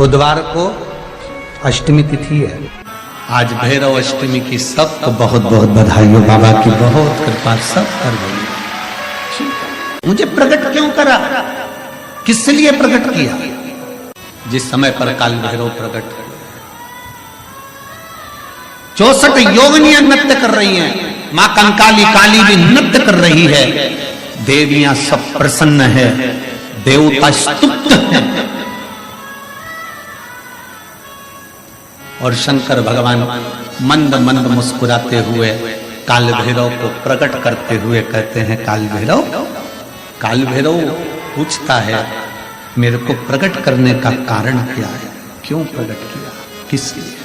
बुधवार को अष्टमी तिथि है। आज भैरव अष्टमी की सबको बहुत बहुत बधाई हो। बाबा की बहुत कृपा सब कर गई। मुझे प्रकट क्यों करा, किस लिए प्रकट किया? जिस समय पर काल भैरव प्रकट हुए 64 योगिनियां नृत्य कर रही हैं, मां कंकाली काली भी नृत्य कर रही है, देवियां सब प्रसन्न है, देवता स्तुत है। और शंकर भगवान मंद मंद मुस्कुराते हुए काल भैरव को प्रकट करते हुए कहते हैं, काल भैरव पूछता है मेरे को प्रकट करने का कारण क्या है, क्यों प्रकट किया, किस लिए?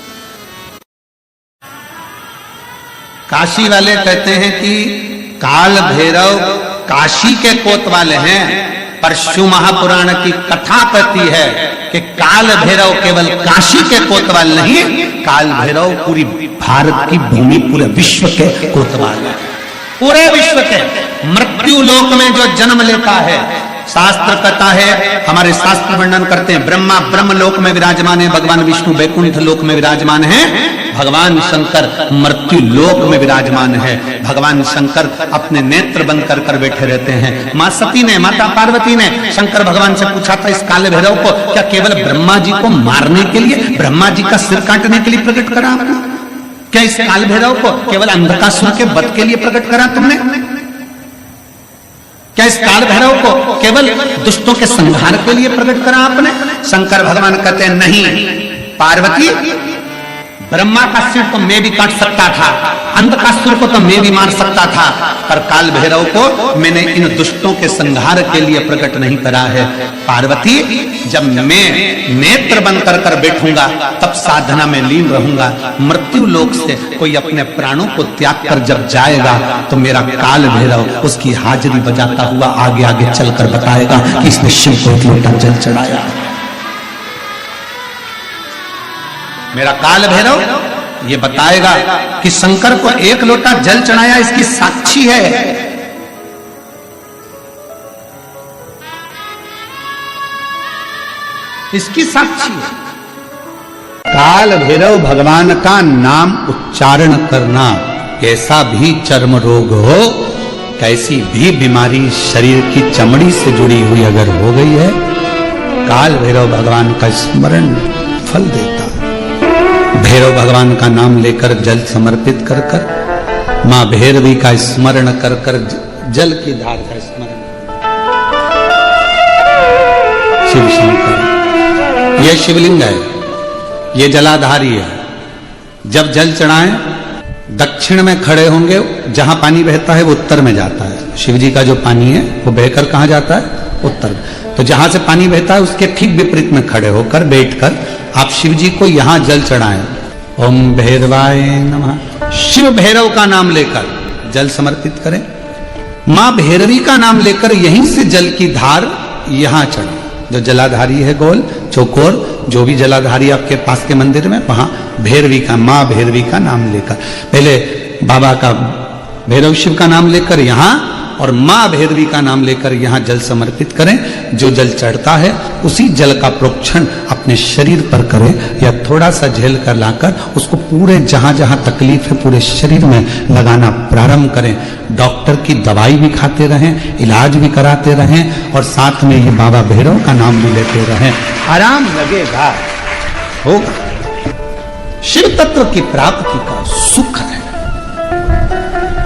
काशी वाले कहते हैं कि काल भैरव काशी के कोतवाल हैं, पर शिव महापुराण की कथा कहती है कि काल भैरव केवल काशी के कोतवाल नहीं, काल भैरव पूरी भारत की भूमि, पूरे विश्व के कोतवाल है। पूरे विश्व के मृत्यु लोक में जो जन्म लेता है, शास्त्र कहता है, हमारे शास्त्र वर्णन करते हैं, ब्रह्मा ब्रह्म लोक में विराजमान है, भगवान विष्णु वैकुंठ लोक में विराजमान है, भगवान शंकर मृत्यु लोक में विराजमान है। भगवान शंकर अपने नेत्र बंद कर कर बैठे रहते हैं। मां सती ने, माता पार्वती ने शंकर भगवान से पूछा था, इस काल भैरव को क्या केवल ब्रह्मा जी को मारने के लिए, ब्रह्मा जी का सिर काटने के लिए प्रकट करा आपने? क्या इस काल भैरव को केवल अंधकासुर के वध के लिए प्रकट करा तुमने? क्या इस काल भैरव को केवल दुष्टों के संहार के लिए प्रकट करा आपने? शंकर भगवान कहते हैं, नहीं पार्वती, ब्रह्मा का सिर तो मैं भी काट सकता था, अंधकासुर को तो मैं भी मार सकता था, पर काल भैरव को मैंने इन दुष्टों के संहार के लिए प्रकट नहीं करा है। पार्वती, जब मैं नेत्र बंद कर कर बैठूंगा तब साधना में लीन रहूंगा। मृत्यु लोक से कोई अपने प्राणों को त्याग कर जब जाएगा तो मेरा काल भैरव उसकी हाजिरी बजाता हुआ आगे आगे चलकर बताएगा कि इसने शिव को एक लोटा जल चढ़ाया। मेरा काल भैरव ये बताएगा कि शंकर को एक लोटा जल चढ़ाया, इसकी साक्षी है। इसकी साक्षी है। काल भैरव भगवान का नाम उच्चारण करना, कैसा भी चर्म रोग हो, कैसी भी बीमारी शरीर की चमड़ी से जुड़ी हुई अगर हो गई है, काल भैरव भगवान का स्मरण फल देता। भैरव भगवान का नाम लेकर जल समर्पित कर कर, मां भैरवी का स्मरण कर कर जल की धार का स्मरण। शिव शंकर, यह शिवलिंग है, यह जलाधारी है। जब जल चढ़ाएं, दक्षिण में खड़े होंगे, जहां पानी बहता है वो उत्तर में जाता है। शिव जी का जो पानी है वो बहकर कहां जाता है? उत्तर में। तो जहां से पानी बहता है उसके ठीक विपरीत में खड़े होकर बैठकर आप शिव जी को यहां जल चढ़ाएं। ओम भैरवाय नमः। शिव भैरव का नाम लेकर जल समर्पित करें। मां भैरवी का नाम लेकर यहीं से जल की धार यहां चढ़े। जो जलाधारी है गोल चौकोर, जो भी जलाधारी आपके पास के मंदिर में, वहां भैरवी का, मां भैरवी का नाम लेकर, पहले बाबा का भैरव शिव का नाम लेकर यहां, और मां भैरवी का नाम लेकर यहां जल समर्पित करें। जो जल चढ़ता है उसी जल का प्रोक्षण अपने शरीर पर करें, या थोड़ा सा झेल कर लाकर उसको पूरे जहां जहां तकलीफ है पूरे शरीर में लगाना प्रारंभ करें। डॉक्टर की दवाई भी खाते रहें, इलाज भी कराते रहें, और साथ में ये बाबा भैरव का नाम भी लेते रहें। आराम लगेगा, होगा। शिव तत्व की प्राप्ति का सुख है।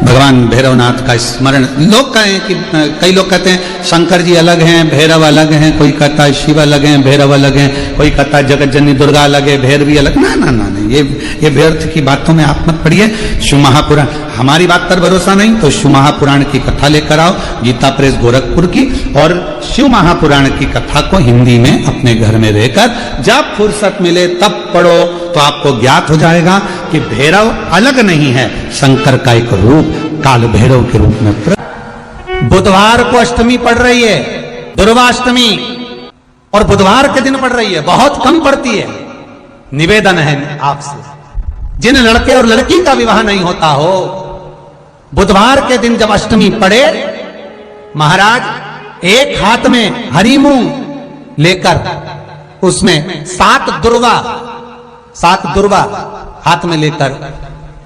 भगवान भैरवनाथ का स्मरण। लोग कहें कि कई लोग कहते हैं शंकर जी अलग हैं, भैरव अलग हैं, कोई कहता है शिव अलग हैं, भैरव अलग हैं, कोई कहता है जगत जननी दुर्गा अलग है, भैरवी अलग। ना ना ना, ये व्यर्थ की बातों में आप मत पड़िए। शिव महापुराण, हमारी बात पर भरोसा नहीं तो शिव महापुराण की कथा लेकर आओ, गीता प्रेस गोरखपुर की, और शिव महापुराण की कथा को हिंदी में अपने घर में रहकर जब फुर्सत मिले तब पढ़ो, तो आपको ज्ञात हो जाएगा कि भैरव अलग नहीं है, शंकर का एक रूप काल भैरव के रूप में। बुधवार को अष्टमी पड़ रही है, दुर्वाष्टमी, और बुधवार के दिन पड़ रही है, बहुत कम पड़ती है। निवेदन है आपसे, जिन लड़के और लड़की का विवाह नहीं होता हो, बुधवार के दिन जब अष्टमी पड़े, महाराज एक हाथ में हरी मूंग लेकर उसमें 7 दुर्वा हाथ में लेकर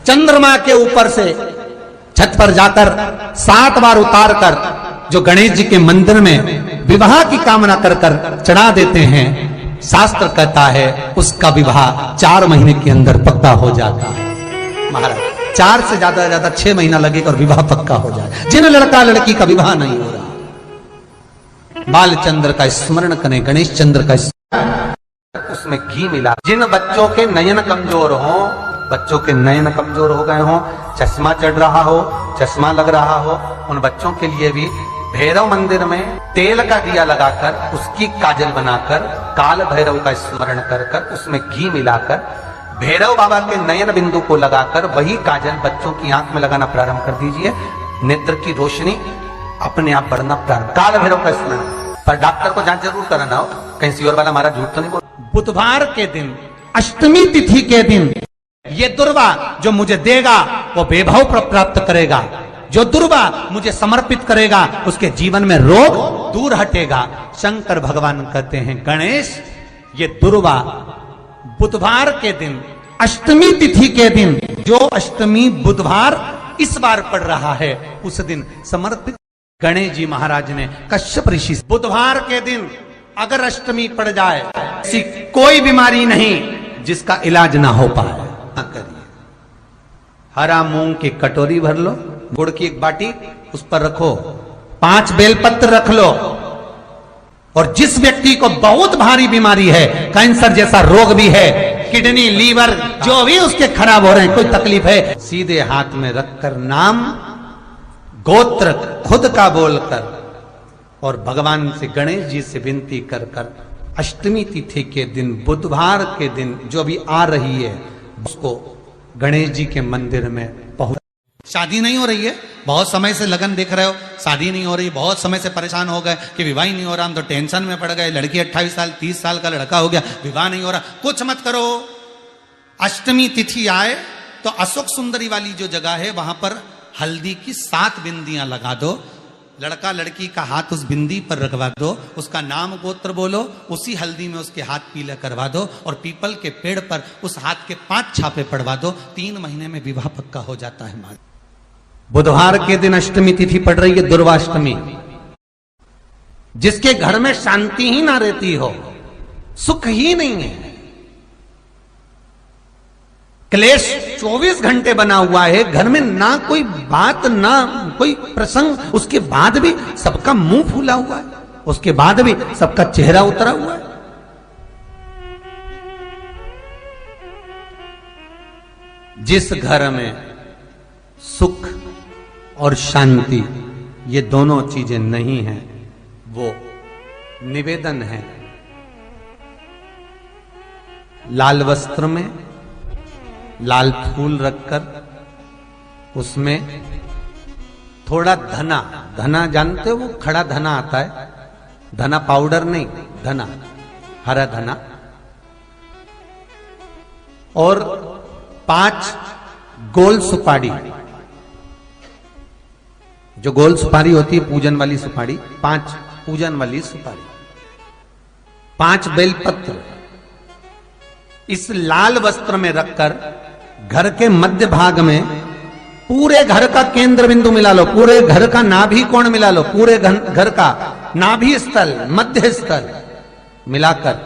चंद्रमा के ऊपर से छत पर जाकर 7 बार उतार कर जो गणेश जी के मंदिर में विवाह की कामना कर कर चढ़ा देते हैं, शास्त्र कहता है उसका विवाह 4 महीने के अंदर पक्का हो जाता है। महाराज 4 से ज्यादा 6 महीना लगेगा और विवाह पक्का हो जाए। जिन लड़का लड़की का विवाह नहीं हो रहा, बालचंद्र का स्मरण करें, गणेश चंद्र का उसमें घी मिला। जिन बच्चों के नयन कमजोर हो, बच्चों के नयन कमजोर हो गए हो, चश्मा चढ़ रहा हो, चश्मा लग रहा हो, उन बच्चों के लिए भी भैरव मंदिर में तेल का दिया लगाकर उसकी काजल बनाकर काल भैरव का स्मरण कर कर उसमें घी मिलाकर भैरव बाबा के नयन बिंदु को लगाकर वही काजल बच्चों की आंख में लगाना प्रारंभ कर दीजिए। नेत्र की रोशनी अपने आप बढ़ना प्रारंभ। काल भैरव का स्मरण, पर डॉक्टर को जांच जरूर कराना हो, कहीं सियोर वाला हमारा झूठ तो नहीं बोल। बुधवार के दिन, अष्टमी तिथि के दिन ये दुर्वा जो मुझे देगा वो वैभव प्राप्त करेगा, जो दुर्वा मुझे समर्पित करेगा उसके जीवन में रोग दूर हटेगा। शंकर भगवान कहते हैं गणेश ये दुर्वा बुधवार के दिन, अष्टमी तिथि के दिन, जो अष्टमी बुधवार इस बार पड़ रहा है उस दिन समर्पित। गणेश जी महाराज ने कश्यप ऋषि, बुधवार के दिन अगर अष्टमी पड़ जाए, ऐसी कोई बीमारी नहीं जिसका इलाज ना हो पाए, करिए। हरा मूंग की कटोरी भर लो, गुड़ की एक बाटी उस पर रखो, 5 बेलपत्र रख लो, और जिस व्यक्ति को बहुत भारी बीमारी है, कैंसर जैसा रोग भी है, किडनी लीवर जो भी उसके खराब हो रहे हैं, कोई तकलीफ है, सीधे हाथ में रखकर नाम गोत्र खुद का बोलकर और भगवान से गणेश जी से विनती कर कर अष्टमी तिथि के दिन, बुधवार के दिन जो भी आ रही है उसको गणेश जी के मंदिर में पहुंच। शादी नहीं हो रही है, बहुत समय से लगन देख रहे हो, शादी नहीं हो रही, बहुत समय से परेशान हो गए कि विवाह ही नहीं हो रहा, हम तो टेंशन में पड़ गए, लड़की 28 साल 30 साल का लड़का हो गया, विवाह नहीं हो रहा, कुछ मत करो। अष्टमी तिथि आए तो अशोक सुंदरी वाली जो जगह है वहां पर हल्दी की 7 बिंदियां लगा दो, लड़का लड़की का हाथ उस बिंदी पर रखवा दो, उसका नाम गोत्र बोलो, उसी हल्दी में उसके हाथ पीला करवा दो और पीपल के पेड़ पर उस हाथ के 5 छापे पड़वा दो, 3 महीने में विवाह पक्का हो जाता है। बुधवार के दिन अष्टमी तिथि पड़ रही है, दुर्वाष्टमी। जिसके घर में शांति ही ना रहती हो, सुख ही नहीं है, क्लेश 24 घंटे बना हुआ है, घर में ना कोई बात ना कोई प्रसंग, उसके बाद भी सबका मुंह फूला हुआ है, उसके बाद भी सबका चेहरा उतरा हुआ है। जिस घर में सुख और शांति ये दोनों चीजें नहीं हैं, वो निवेदन है लाल वस्त्र में लाल फूल रखकर उसमें थोड़ा धना, धना जानते हो, वो खड़ा धना आता है, धना पाउडर नहीं, धना हरा धना, और 5 गोल सुपारी, जो गोल सुपारी होती है पूजन वाली सुपारी, 5 पूजन वाली सुपारी, 5 बेलपत्र इस लाल वस्त्र में रखकर घर के मध्य भाग में पूरे घर का केंद्र बिंदु मिला लो, पूरे घर का नाभि कोण मिला लो, पूरे घर का नाभि स्थल मध्य स्थल मिलाकर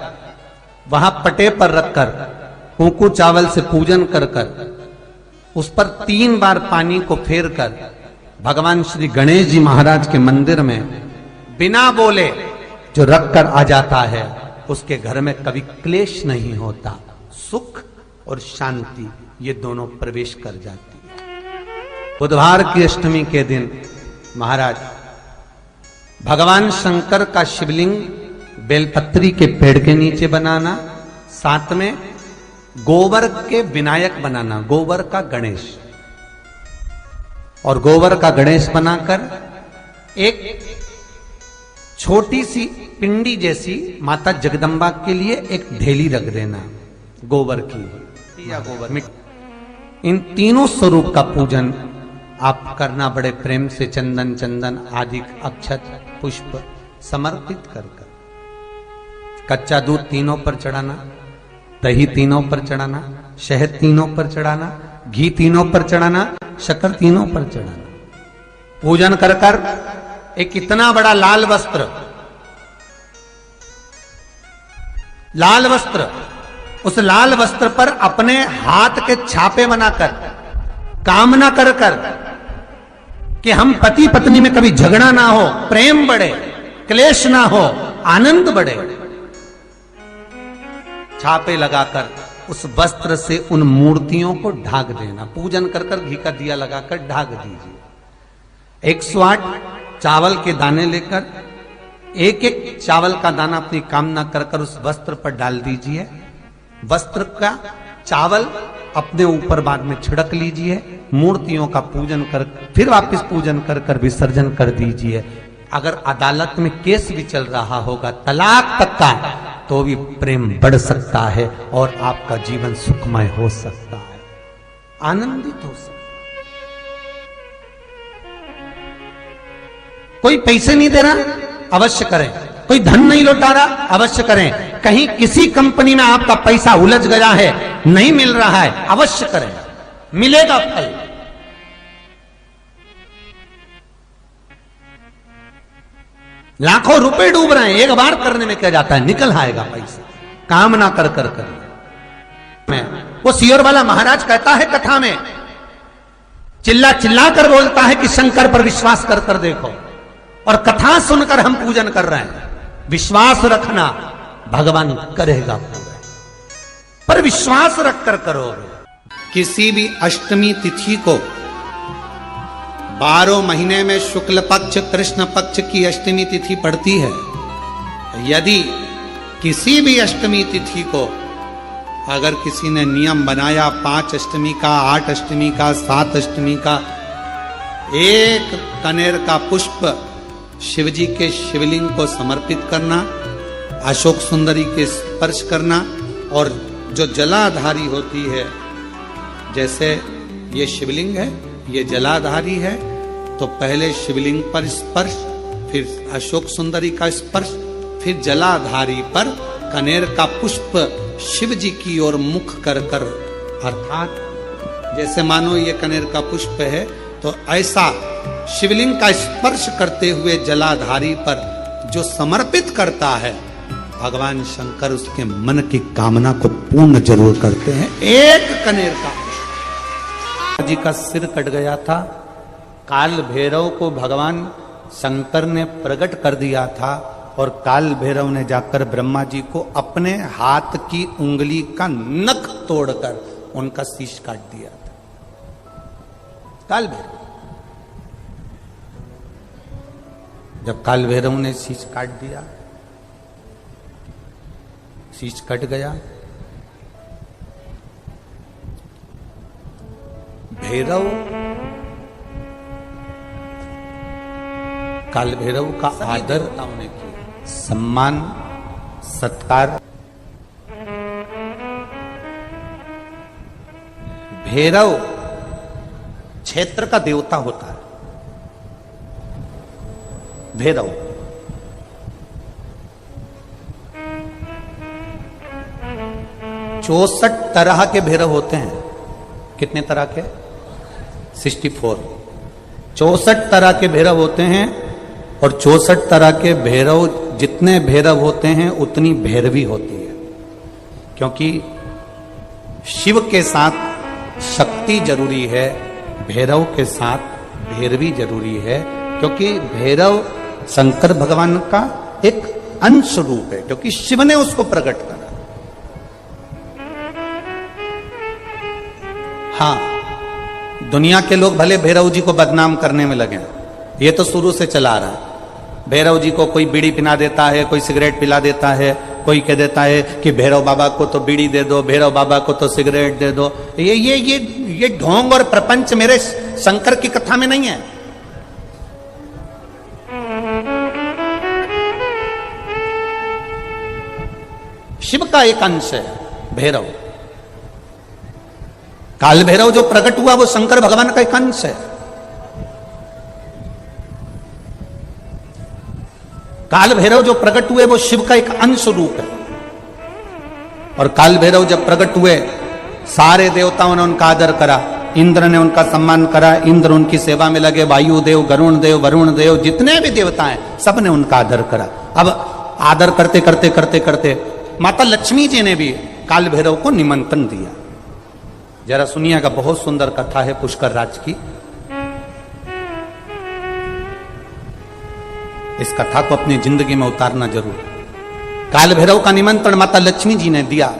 वहां पटे पर रखकर कुंकू चावल से पूजन कर कर उस पर 3 बार पानी को फेर कर भगवान श्री गणेश जी महाराज के मंदिर में बिना बोले जो रखकर आ जाता है, उसके घर में कभी क्लेश नहीं होता, सुख और शांति ये दोनों प्रवेश कर जाती है। बुधवार की अष्टमी के दिन महाराज भगवान शंकर का शिवलिंग बेलपत्री के पेड़ के नीचे बनाना, साथ में गोबर के विनायक बनाना, गोबर का गणेश, और गोबर का गणेश बनाकर एक छोटी सी पिंडी जैसी माता जगदम्बा के लिए एक ढेली रख देना गोबर की या गोबर मिट्टी। इन तीनों स्वरूप का पूजन आप करना बड़े प्रेम से, चंदन चंदन आदि अक्षत पुष्प समर्पित कर कर। कच्चा दूध तीनों पर चढ़ाना, दही तीनों पर चढ़ाना, शहद तीनों पर चढ़ाना, घी तीनों पर चढ़ाना, शक्कर तीनों पर चढ़ाना। पूजन कर कर एक इतना बड़ा लाल वस्त्र, उस लाल वस्त्र पर अपने हाथ के छापे बनाकर कामना कर कर कि हम पति पत्नी में कभी झगड़ा ना हो, प्रेम बढ़े, क्लेश ना हो, आनंद बढ़े, छापे लगाकर उस वस्त्र से उन मूर्तियों को ढाक देना। पूजन कर कर घी का दिया लगाकर ढाक दीजिए। 108 चावल के दाने लेकर एक एक चावल का दाना अपनी कामना कर कर उस वस्त्र पर डाल दीजिए। वस्त्र का चावल अपने ऊपर बाद में छिड़क लीजिए। मूर्तियों का पूजन कर फिर वापस पूजन कर कर विसर्जन कर दीजिए। अगर अदालत में केस भी चल रहा होगा तलाक तक का, तो भी प्रेम बढ़ सकता है और आपका जीवन सुखमय हो सकता है, आनंदित हो सकता है। कोई पैसे नहीं दे रहा, अवश्य करें। कोई धन नहीं लौटा रहा, अवश्य करें। कहीं किसी कंपनी में आपका पैसा उलझ गया है, नहीं मिल रहा है, अवश्य करें, मिलेगा फल। लाखों रुपए डूब रहे हैं, एक बार करने में क्या जाता है, निकल आएगा पैसा। कामना कर कर कर वो सियोर वाला महाराज कहता है कथा में, चिल्ला चिल्ला कर बोलता है कि शंकर पर विश्वास कर कर देखो, और कथा सुनकर हम पूजन कर रहे हैं। विश्वास रखना, भगवान करेगा पूरा, पर विश्वास रख कर करो। किसी भी अष्टमी तिथि को 12 महीने में शुक्ल पक्ष कृष्ण पक्ष की अष्टमी तिथि पड़ती है। यदि किसी भी अष्टमी तिथि को अगर किसी ने नियम बनाया 5 अष्टमी का, 8 अष्टमी का, 7 अष्टमी का, एक कनेर का पुष्प शिवजी के शिवलिंग को समर्पित करना, अशोक सुंदरी के स्पर्श करना, और जो जलाधारी होती है, जैसे ये शिवलिंग है, ये जलाधारी है, तो पहले शिवलिंग पर स्पर्श, फिर अशोक सुंदरी का स्पर्श, फिर जलाधारी पर कनेर का पुष्प शिव जी की ओर मुख कर कर, अर्थात जैसे मानो ये कनेर का पुष्प है, तो ऐसा शिवलिंग का स्पर्श करते हुए जलाधारी पर जो समर्पित करता है, भगवान शंकर उसके मन की कामना को पूर्ण जरूर करते हैं। एक कनेर का पुष्प। जी का सिर कट गया था, काल भैरव को भगवान शंकर ने प्रकट कर दिया था, और काल भैरव ने जाकर ब्रह्मा जी को अपने हाथ की उंगली का नख तोड़कर उनका शीश काट दिया था। काल भैरव, जब काल भैरव ने शीश काट दिया, शीश कट गया, भैरव काल भैरव का आदर, सम्मान, सत्कार। भैरव क्षेत्र का देवता होता है। भैरव 64 तरह के भैरव होते हैं। कितने तरह के? 64। 64 तरह के भैरव होते हैं, और 64 तरह के भैरव, जितने भैरव होते हैं उतनी भैरवी होती है, क्योंकि शिव के साथ शक्ति जरूरी है, भैरव के साथ भैरवी जरूरी है, क्योंकि भैरव शंकर भगवान का एक अंश रूप है, क्योंकि शिव ने उसको प्रकट करा। हाँ, दुनिया के लोग भले भैरव जी को बदनाम करने में लगे, ये तो शुरू से चला रहा है। भैरव जी को कोई बीड़ी पिला देता है, कोई सिगरेट पिला देता है, कोई कह देता है कि भैरव बाबा को तो बीड़ी दे दो, भैरव बाबा को तो सिगरेट दे दो। ये ढोंग और प्रपंच मेरे शंकर की कथा में नहीं है। शिव का एक अंश है भैरव। काल भैरव जो प्रकट हुआ वो शंकर भगवान का एक अंश है। काल भैरव जो प्रकट हुए वो शिव का एक अंश रूप है। और काल भैरव जब प्रकट हुए, सारे देवताओं ने उनका आदर करा, इंद्र ने उनका सम्मान करा, इंद्र उनकी सेवा में लगे, वायु देव, गरुण देव, वरुण देव, जितने भी देवता हैं सब ने उनका आदर करा। अब आदर करते करते करते करते माता लक्ष्मी जी ने भी काल भैरव को निमंत्रण दिया। जरा सुनिएगा, बहुत सुंदर कथा है पुष्कर राज की। इस कथा को अपनी जिंदगी में उतारना जरूर। काल भैरव का निमंत्रण माता लक्ष्मी जी ने दिया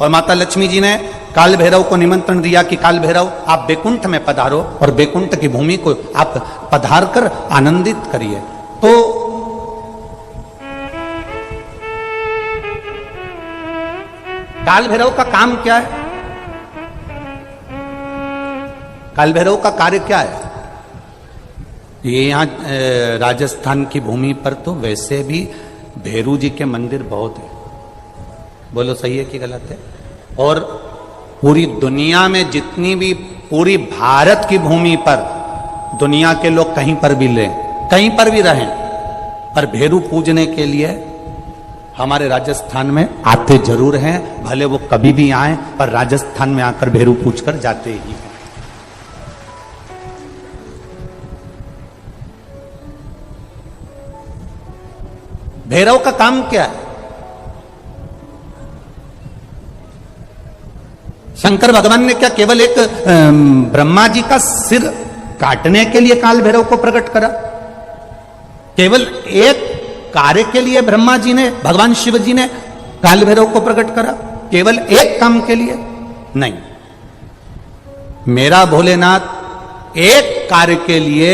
और माता लक्ष्मी जी ने काल भैरव को निमंत्रण दिया कि काल भैरव आप बैकुंठ में पधारो और बैकुंठ की भूमि को आप पधार कर आनंदित करिए। तो काल भैरव का काम क्या है? काल भैरव का कार्य क्या है? ये यहां राजस्थान की भूमि पर तो वैसे भी भैरू जी के मंदिर बहुत है। बोलो सही है कि गलत है? और पूरी दुनिया में जितनी भी, पूरी भारत की भूमि पर दुनिया के लोग कहीं पर भी लें, कहीं पर भी रहें, पर भैरू पूजने के लिए हमारे राजस्थान में आते जरूर हैं। भले वो कभी भी आए, पर राजस्थान में आकर भैरू पूज कर जाते ही हैं। भैरव का काम क्या है? शंकर भगवान ने क्या केवल एक ब्रह्मा जी का सिर काटने के लिए काल भैरव को प्रकट करा? केवल एक कार्य के लिए ब्रह्मा जी ने, भगवान शिव जी ने काल भैरव को प्रकट करा? केवल एक काम के लिए? नहीं। मेरा भोलेनाथ एक कार्य के लिए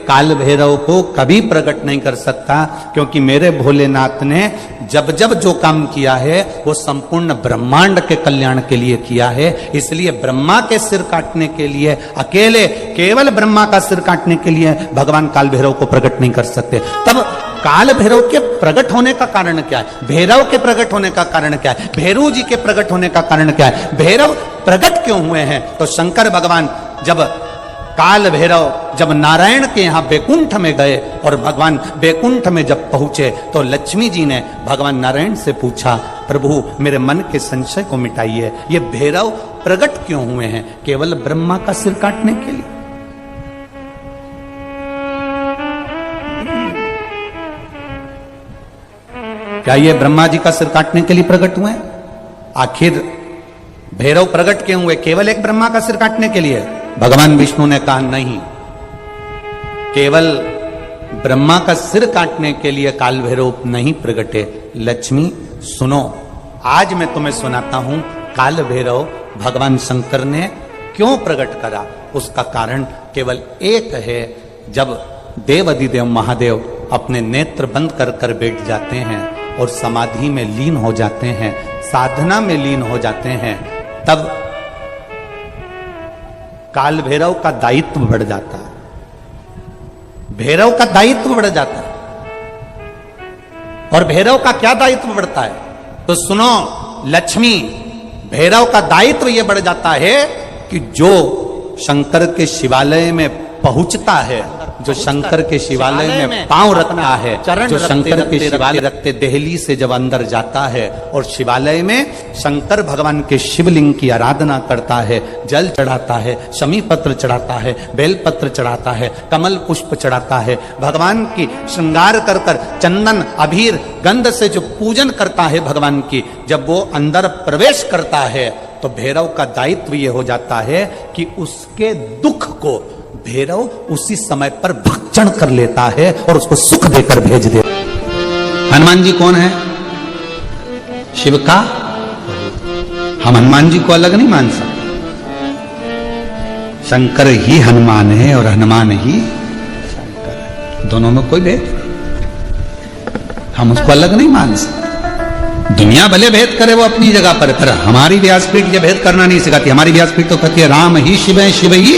काल भैरव को कभी प्रकट नहीं कर सकता, क्योंकि मेरे भोलेनाथ ने जब जब जो काम किया है वो संपूर्ण ब्रह्मांड के कल्याण के लिए किया है। इसलिए ब्रह्मा के सिर काटने के लिए, अकेले केवल ब्रह्मा का सिर काटने के लिए भगवान काल भैरव को प्रकट नहीं कर सकते। तब काल भैरव के प्रकट होने का कारण क्या है? भैरव के प्रकट होने का कारण क्या है? भैरू जी के प्रकट होने का कारण क्या है? भैरव प्रकट क्यों हुए हैं? तो शंकर भगवान जब काल भैरव जब नारायण के यहां बैकुंठ में गए और भगवान बैकुंठ में जब पहुंचे तो लक्ष्मी जी ने भगवान नारायण से पूछा, प्रभु मेरे मन के संशय को मिटाइए, ये भैरव प्रकट क्यों हुए हैं? केवल ब्रह्मा का सिर काटने के लिए? क्या ये ब्रह्मा जी का सिर काटने के लिए प्रकट हुए? आखिर भैरव प्रकट क्यों हुए? केवल एक ब्रह्मा का सिर काटने के लिए? भगवान विष्णु ने कहा नहीं, केवल ब्रह्मा का सिर काटने के लिए काल भैरव नहीं प्रकटे। लक्ष्मी सुनो, आज मैं तुम्हें सुनाता हूं काल भैरव भगवान शंकर ने क्यों प्रकट करा। उसका कारण केवल एक है। जब देव अधिदेव महादेव अपने नेत्र बंद कर कर बैठ जाते हैं और समाधि में लीन हो जाते हैं, साधना में लीन हो जाते हैं, तब काल भैरव का दायित्व बढ़ जाता है। भैरव का दायित्व बढ़ जाता है। और भैरव का क्या दायित्व बढ़ता है? तो सुनो लक्ष्मी, भैरव का दायित्व यह बढ़ जाता है कि जो शंकर के शिवालय में पहुंचता है, जो शंकर के शिवालय में पांव रखता है, जो शंकर के शिवालय रखते देहली से जब अंदर जाता है और शिवालय में शंकर भगवान के शिवलिंग की आराधना करता है, जल चढ़ाता है, शमी पत्र चढ़ाता है, बेलपत्र चढ़ाता है, कमल पुष्प चढ़ाता है, भगवान की श्रृंगार कर कर चंदन अबीर गंध से जो पूजन करता है भगवान की, जब वो अंदर प्रवेश करता है तो भैरव का दायित्व ये हो जाता है कि उसके दुख को भैरव उसी समय पर भक्षण कर लेता है और उसको सुख देकर भेज दे। हनुमान जी कौन है? शिव का। हम हनुमान जी को अलग नहीं मान सकते। शंकर ही हनुमान है और हनुमान ही शंकर है, दोनों में कोई भेद, हम उसको अलग नहीं मान सकते। दुनिया भले भेद करे वो अपनी जगह पर हमारी व्यासपीठ ये भेद करना नहीं सिखाती। हमारी व्यासपीठ तो कहती है राम ही शिव है, शिव ही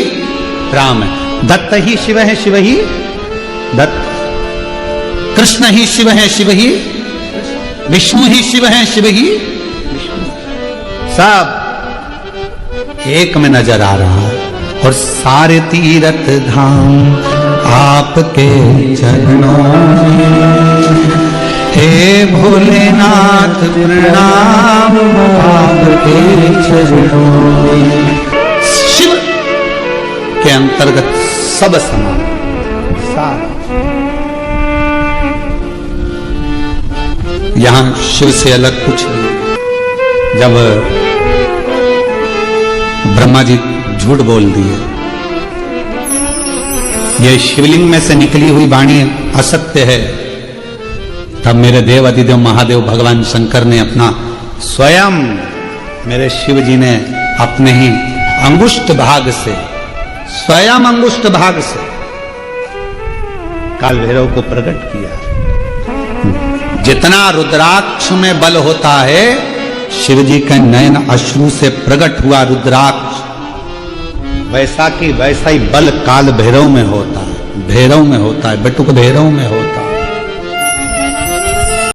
राम है, दत्त ही शिव है, शिव ही दत्त, कृष्ण ही शिव है, शिव ही विष्णु ही शिव है, शिव ही विष्णु, सब एक में नजर आ रहा है। और सारे तीर्थ धाम आपके चरणों में, हे भोलेनाथ प्रणाम आपके चरणों में। शिव के अंतर्गत सब समान सारा। यहां शिव से अलग कुछ नहीं। जब ब्रह्मा जी झूठ बोल दिए, ये शिवलिंग में से निकली हुई वाणी असत्य है, तब मेरे देव अधिदेव महादेव भगवान शंकर ने अपना स्वयं, मेरे शिव जी ने अपने ही अंगुष्ठ भाग से, स्वयं अंगुष्ठ भाग से काल भैरव को प्रकट किया। जितना रुद्राक्ष में बल होता है, शिव जी के नयन अश्रु से प्रकट हुआ रुद्राक्ष, वैसा की वैसा ही बल काल भैरव में होता है, भैरव में होता है, बटुक भैरव में होता है।